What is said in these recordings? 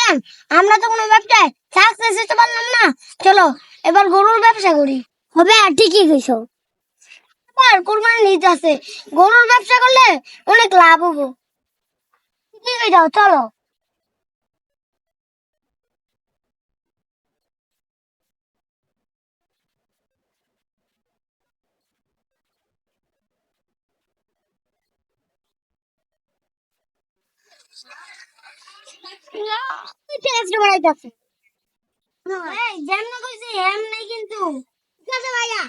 ভাইজান, আমরা তো কোনো ব্যবসায় সাকসেস হতে পারলাম না। চলো এবার গরুর ব্যবসা করি। হবে, আর ঠিকই কইছো। এবার কোরবানি নিতে আছে, গরুর ব্যবসা করলে অনেক লাভ হবো। ঠিক আছে, যাও চলো। টেস্ট বানাইতেছে। এই যেমন কইছি এমনি কিন্তু। ঠিক আছে ভাইয়া।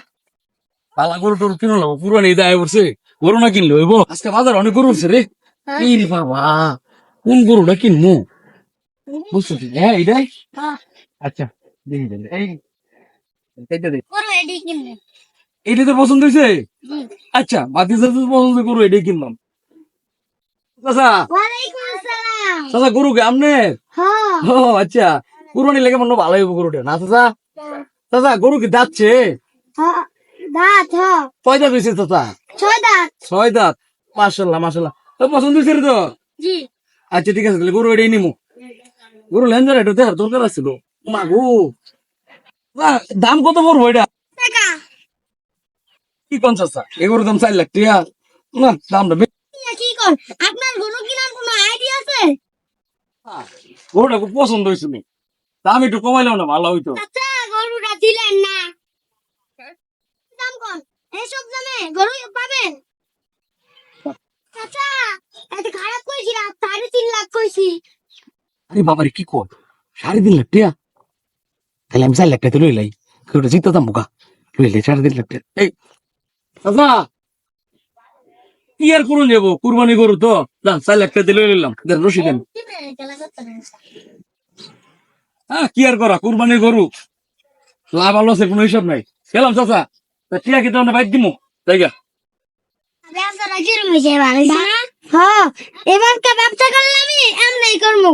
পালা গরু টরু কিনো লাগবো, পুরানি ঈদ আয় পড়ছে, গরু না কিনলে হইব। আজকে বাজার অনেক গরু উঠছে রে। এই রে বাবা, কোন গরুটা কিনবো বুঝছো? হ্যাঁ এটাই। হ্যাঁ, আচ্ছা দেখি দেখি, এইটা দেখ, গরু এডি কিনবে। এইটা তো পছন্দ হয়েছে। জি। আচ্ছা বাতি পছন্দ করো, এটাই কিনলাম। চাচা, ওয়ালাইকুম আসসালাম। চাচা গরু কে আমনে? হ্যাঁ। ও আচ্ছা, কুরবানি লেগে মনে হয় ভালো হইব গরুটা না চাচা? চাচা গরু কি যাচ্ছে? হ্যাঁ, দাঁত হ্যাঁ। কয় দাঁত হয়েছে চাচা? 6 দাঁত। 6 দাঁত। মাশাল্লাহ মাশাল্লাহ, তো পছন্দ হয়েছে রে তো। জি। আচ্ছা ঠিক আছে, তাহলে গরু এটাই নিমু। গরু লেনজার এটা দেখার দরকার আছিল। মাগো, দাম কত পড়বো এটা? টাকা। কি কোন চাচা, এই গরুর দাম 4 লাখ টাকা? না দামটা বেশি। কি কর, আপনার গরু কিনার কোনো আইডিয়া আছে? গরুটা খুব পছন্দ হয়েছে নি, দাম একটু কমাইলেও না ভালো হইতো। চাচা, গরুটা দিলেন না। দাম কম, এসব দামে গরু পাবেন? চাচা, এত খারাপ কইছি না, 3.5 লাখ কইছি। আরে বাবারে কি কর, 3.5 লাখ টাকা? তাহলে আমি 4 লাখ টাকা লইলাই, গরুটা জিততে দাম বোকা, লইলে 3.5 লাখ টাকা। এই চাচা, কি আর করুন যাবো, কুরবানি গরু তো, দাম 4 লাখ টাকা লই নিলাম, দেন রশি দেন। হ্যাঁ কি আর করা, কুরবানি গরু লাভ আলো আছে কোনো হিসাব নাই। গেলাম চাচা, টিয়া কি তোমার বাইক দিমু জায়গা। ব্যবসাটা কিরম হয়েছে এবার, হ্যাঁ, এবার ব্যবসা করলে আমি এমনি করবো।